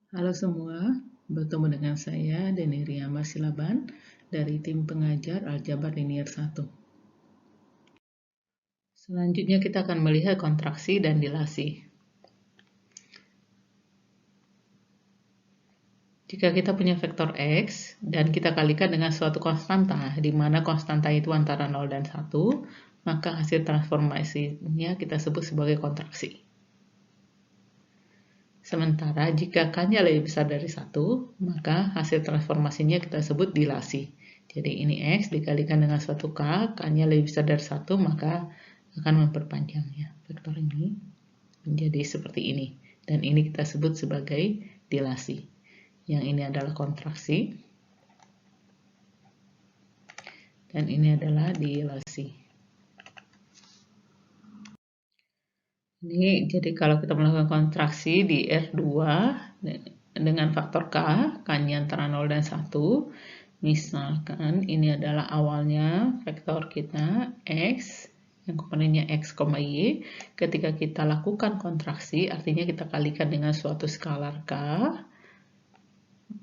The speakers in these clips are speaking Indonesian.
Halo semua, bertemu dengan saya Deni Riyamar Silaban dari tim pengajar Aljabar Linier 1. Selanjutnya kita akan melihat kontraksi dan dilasi. Jika kita punya vektor X dan kita kalikan dengan suatu konstanta, di mana konstanta itu antara 0 dan 1, maka hasil transformasinya kita sebut sebagai kontraksi. Sementara jika K-nya lebih besar dari 1, maka hasil transformasinya kita sebut dilasi. Jadi ini X dikalikan dengan suatu K, K-nya lebih besar dari 1, maka akan memperpanjangnya. Vektor ini menjadi seperti ini. Dan ini kita sebut sebagai dilasi. Yang ini adalah kontraksi. Dan ini adalah dilasi. Ini jadi kalau kita melakukan kontraksi di R2 dengan faktor K, K-nya antara 0 dan 1, misalkan ini adalah awalnya vektor kita X, yang komponennya X, Y. Ketika kita lakukan kontraksi, artinya kita kalikan dengan suatu skalar K,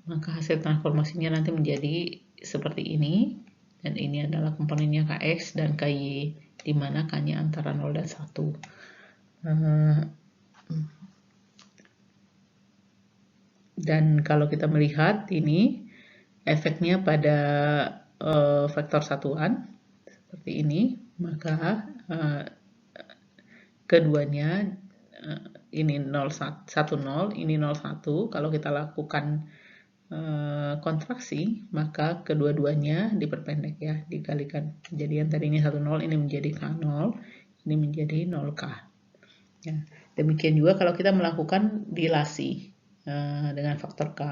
maka hasil transformasinya nanti menjadi seperti ini. Dan ini adalah komponennya Kx dan Ky, di mana K-nya antara 0 dan 1. Dan kalau kita melihat ini efeknya pada vektor satuan seperti ini, maka keduanya ini 0 1 0, ini 0 1. Kalau kita lakukan kontraksi, maka kedua-duanya diperpendek ya, dikalikan. Jadi yang tadinya 1 0 ini menjadi K0, ini menjadi 0K. Ya. Demikian juga kalau kita melakukan dilasi dengan faktor K,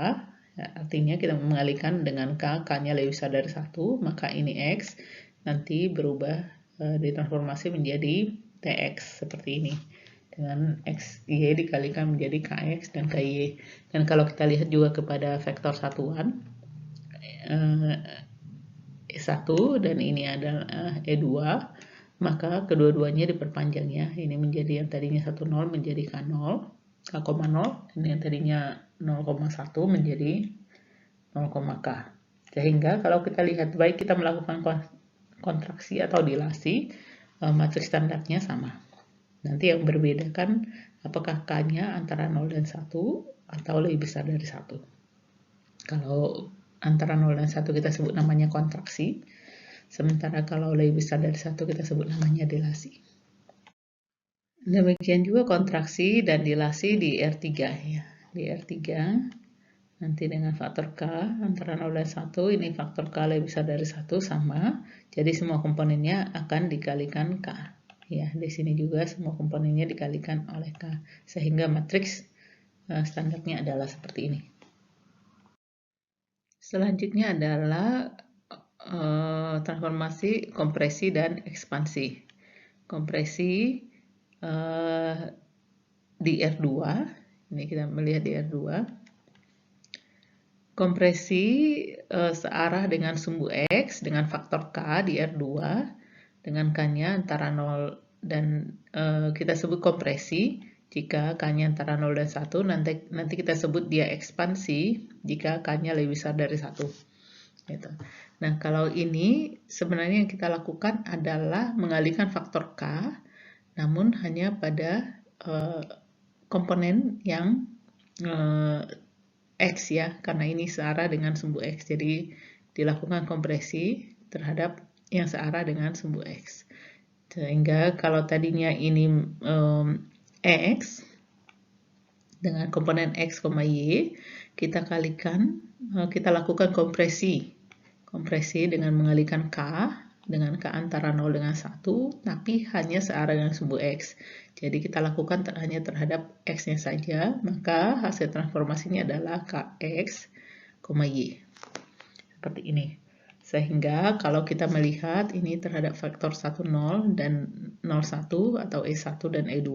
ya, artinya kita mengalihkan dengan K, K-nya lebih besar dari 1, maka ini X nanti berubah ditransformasi menjadi TX seperti ini. Dengan XY dikalikan menjadi KX dan KY. Dan kalau kita lihat juga kepada vektor satuan E1 dan ini adalah E2, maka kedua-duanya diperpanjang ya. Ini menjadi yang tadinya 10 menjadi K0, K,0, dan yang tadinya 0,1 menjadi 0,K. Sehingga kalau kita lihat baik kita melakukan kontraksi atau dilasi, matriks standarnya sama. Nanti yang berbeda kan apakah K-nya antara 0 dan 1 atau lebih besar dari 1. Kalau antara 0 dan 1 kita sebut namanya kontraksi, sementara kalau lebih besar dari 1 kita sebut namanya dilasi. Demikian juga kontraksi dan dilasi di R3 ya. Di R3 nanti dengan faktor K antara 0 dan 1, ini faktor K lebih besar dari 1 sama. Jadi semua komponennya akan dikalikan K. Ya, di sini juga semua komponennya dikalikan oleh K, sehingga matriks standarnya adalah seperti ini. Selanjutnya adalah transformasi kompresi dan ekspansi. Kompresi di R2, ini kita melihat di R2. Kompresi searah dengan sumbu X dengan faktor K di R2, dengan K-nya antara 0 dan kita sebut kompresi jika K-nya antara 0 dan 1, nanti kita sebut dia ekspansi jika K-nya lebih besar dari 1. Gitu. Nah, kalau ini sebenarnya yang kita lakukan adalah mengalihkan faktor K, namun hanya pada komponen yang X ya, karena ini searah dengan sumbu X. Jadi dilakukan kompresi terhadap yang searah dengan sumbu X. Sehingga kalau tadinya ini X dengan komponen X, Y, kita kalikan, kita lakukan kompresi. Kompresi dengan mengalihkan K, dengan K antara 0 dengan 1, tapi hanya searah dengan sumbu X. Jadi kita lakukan hanya terhadap X-nya saja, maka hasil transformasinya adalah KX, Y. Seperti ini. Sehingga kalau kita melihat ini terhadap vektor 1, 0 dan 0, 1 atau E1 dan E2,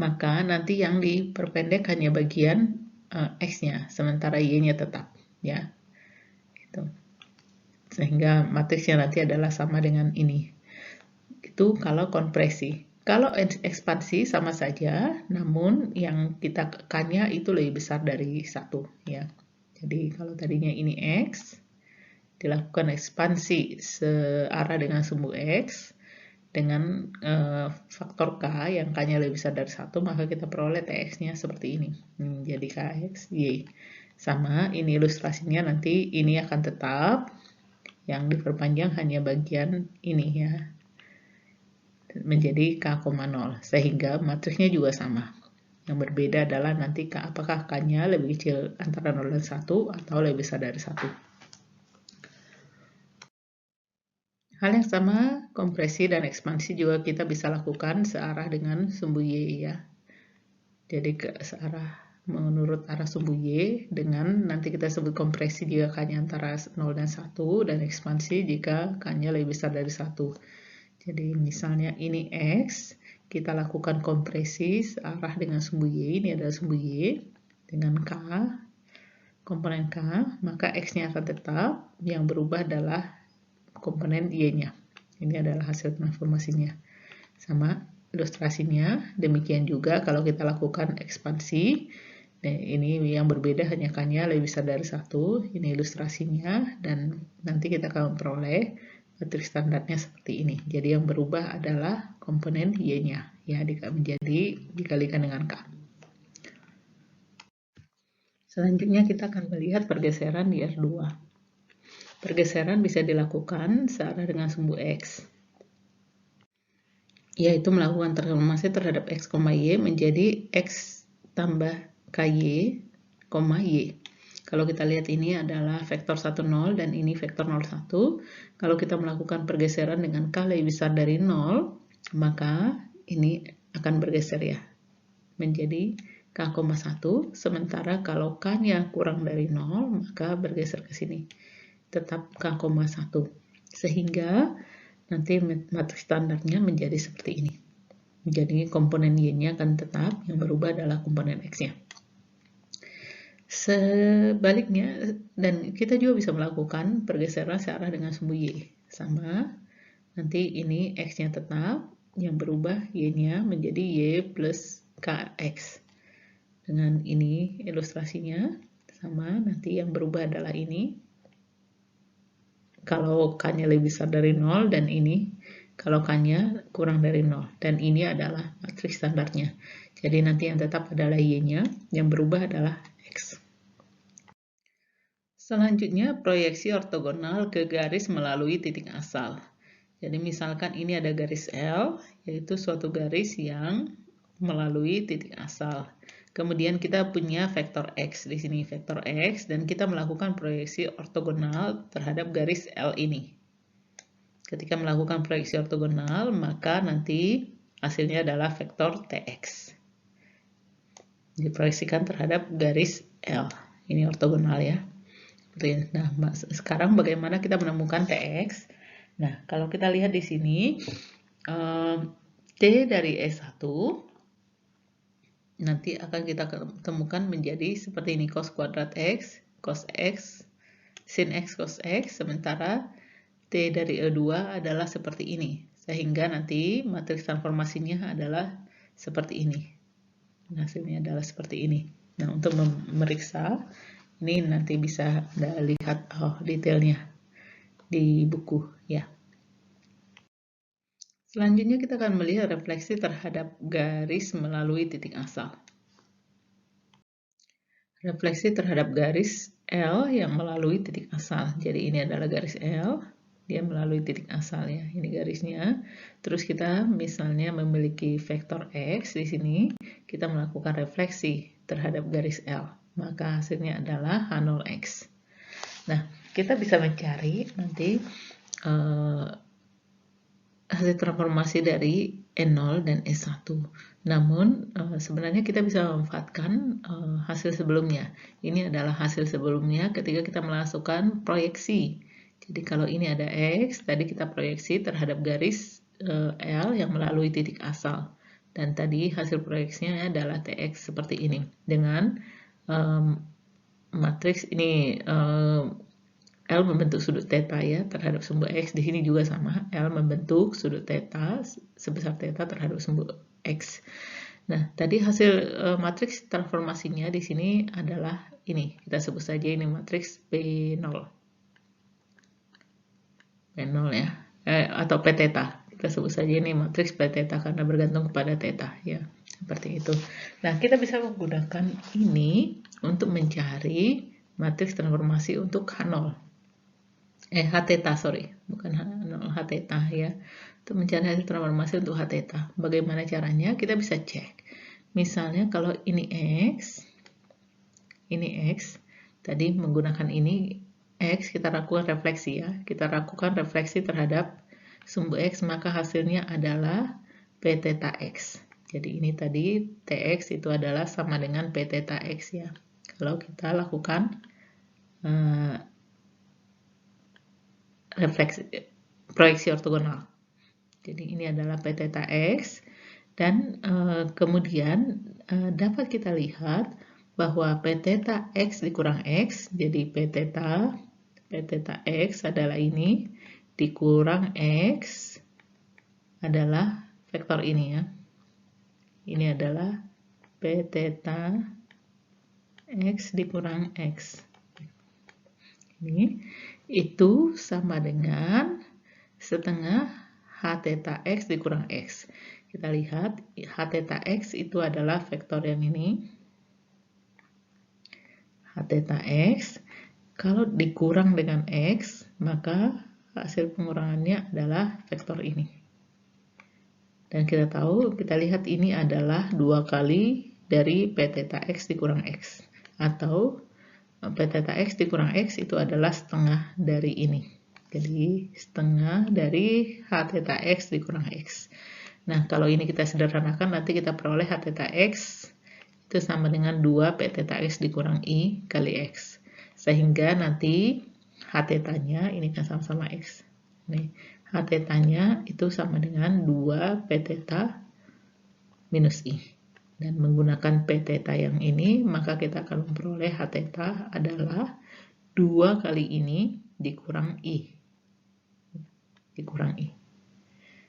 maka nanti yang diperpendek hanya bagian X-nya, sementara Y-nya tetap. Ya, gitu. Sehingga matriksnya nanti adalah sama dengan ini. Itu kalau kompresi. Kalau ekspansi sama saja, namun yang kita K-nya itu lebih besar dari 1 ya. Jadi kalau tadinya ini X, dilakukan ekspansi searah dengan sumbu X dengan faktor K yang K-nya lebih besar dari 1, maka kita peroleh TX-nya seperti ini. Jadi KX Y. Sama, ini ilustrasinya nanti ini akan tetap, yang diperpanjang hanya bagian ini ya, menjadi K,0, sehingga matriksnya juga sama. Yang berbeda adalah nanti apakah K-nya lebih kecil antara 0 dan 1 atau lebih besar dari 1. Hal yang sama, kompresi dan ekspansi juga kita bisa lakukan searah dengan sumbu Y ya. Jadi searah menurut arah sumbu Y dengan nanti kita sebut kompresi jika K-nya antara 0 dan 1 dan ekspansi jika K-nya lebih besar dari 1. Jadi misalnya ini X, kita lakukan kompresi searah dengan sumbu Y, ini adalah sumbu Y dengan K, komponen K, maka X-nya akan tetap, yang berubah adalah komponen Y-nya. Ini adalah hasil transformasinya. Sama ilustrasinya, demikian juga kalau kita lakukan ekspansi, nah ini yang berbeda hanya K-nya lebih besar dari 1, ini ilustrasinya, dan nanti kita akan memperoleh matriks standarnya seperti ini. Jadi yang berubah adalah komponen Y-nya, ya, menjadi dikalikan dengan K. Selanjutnya kita akan melihat pergeseran di R2. Pergeseran bisa dilakukan searah dengan sumbu X, yaitu melakukan transformasi terhadap X, Y menjadi X tambah KY, Y. Kalau kita lihat ini adalah vektor 1, 0 dan ini vektor 0, 1. Kalau kita melakukan pergeseran dengan K lebih besar dari 0, maka ini akan bergeser ya, menjadi K,1. Sementara kalau K-nya kurang dari 0, maka bergeser ke sini. Tetap K,1. Sehingga nanti matriks standarnya menjadi seperti ini. Jadi komponen Y-nya akan tetap, yang berubah adalah komponen X-nya. Sebaliknya, dan kita juga bisa melakukan pergeseran searah dengan sumbu Y. Sama, nanti ini X-nya tetap, yang berubah Y-nya menjadi Y plus KX. Dengan ini ilustrasinya, sama, nanti yang berubah adalah ini. Kalau K-nya lebih besar dari 0, dan ini kalau K-nya kurang dari 0. Dan ini adalah matriks standarnya. Jadi nanti yang tetap adalah Y-nya, yang berubah adalah X. Selanjutnya, proyeksi ortogonal ke garis melalui titik asal. Jadi misalkan ini ada garis L, yaitu suatu garis yang melalui titik asal. Kemudian kita punya vektor X di sini, vektor X, dan kita melakukan proyeksi ortogonal terhadap garis L ini. Ketika melakukan proyeksi ortogonal, maka nanti hasilnya adalah vektor TX. Diproyeksikan terhadap garis L. Ini ortogonal ya. Nah, sekarang bagaimana kita menemukan TX? Nah, kalau kita lihat di sini, T dari S1 nanti akan kita temukan menjadi seperti ini, cos kuadrat X, cos X, sin X, cos X, sementara T dari E2 adalah seperti ini. Sehingga nanti matriks transformasinya adalah seperti ini. Hasilnya adalah seperti ini. Nah, untuk memeriksa, ini nanti bisa lihat detailnya di buku ya. Selanjutnya kita akan melihat refleksi terhadap garis melalui titik asal. Refleksi terhadap garis L yang melalui titik asal. Jadi ini adalah garis L, dia melalui titik asal ya. Ini garisnya. Terus kita misalnya memiliki vektor X di sini, kita melakukan refleksi terhadap garis L. Maka hasilnya adalah H0X. Nah, kita bisa mencari nanti hasil transformasi dari N0 dan S1. Namun, sebenarnya kita bisa memanfaatkan hasil sebelumnya. Ini adalah hasil sebelumnya ketika kita melakukan proyeksi. Jadi kalau ini ada X, tadi kita proyeksi terhadap garis L yang melalui titik asal. Dan tadi hasil proyeksinya adalah TX seperti ini. Dengan matriks ini L membentuk sudut theta ya terhadap sumbu X. Di sini juga sama, L membentuk sudut theta sebesar theta terhadap sumbu X. Nah, tadi hasil matriks transformasinya di sini adalah ini. Kita sebut saja ini matriks P0. P0 ya, atau P theta. Kita sebut saja ini matriks P theta karena bergantung kepada theta ya. Seperti itu. Nah, kita bisa menggunakan ini untuk mencari matriks transformasi untuk H0. H theta, sorry, bukan H theta ya. Untuk mencari hasil transformasi untuk H theta. Bagaimana caranya? Kita bisa cek. Misalnya kalau ini X, tadi menggunakan ini X, kita lakukan refleksi ya. Kita lakukan refleksi terhadap sumbu X, maka hasilnya adalah P theta X. Jadi ini tadi Tx itu adalah sama dengan P theta X ya. Kalau kita lakukan refleksi, proyeksi ortogonal. Jadi ini adalah P theta X. Dan kemudian dapat kita lihat bahwa P theta X dikurang X, jadi P theta X adalah ini, dikurang X adalah vektor ini ya. Ini adalah P theta X dikurang X. Ini, itu sama dengan setengah H theta X dikurang X. Kita lihat H theta X itu adalah vektor yang ini. H theta X, kalau dikurang dengan X, maka hasil pengurangannya adalah vektor ini. Dan kita tahu, kita lihat ini adalah 2 kali dari P theta X dikurang X. Atau P theta X dikurang X itu adalah setengah dari ini. Jadi setengah dari H theta X dikurang X. Nah, kalau ini kita sederhanakan, nanti kita peroleh H theta X itu sama dengan 2 P theta X dikurang I kali X. Sehingga nanti H theta-nya, ini kan sama-sama X. Nih, H theta-nya itu sama dengan 2 P theta minus I. Dan menggunakan P theta yang ini, maka kita akan memperoleh H theta adalah 2 kali ini dikurang I. Dikurang I.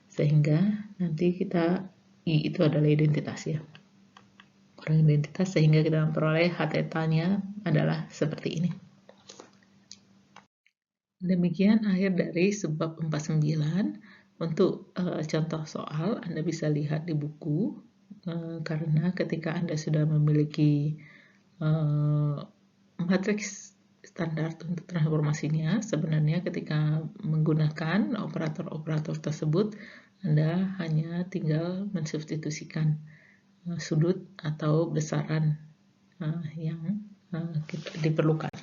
Sehingga nanti kita, I itu adalah identitas ya. Kurang identitas, sehingga kita memperoleh H theta-nya adalah seperti ini. Demikian akhir dari sebab 49. Untuk contoh soal, Anda bisa lihat di buku, karena ketika Anda sudah memiliki matriks standar untuk transformasinya, sebenarnya ketika menggunakan operator-operator tersebut, Anda hanya tinggal mensubstitusikan sudut atau besaran yang diperlukan.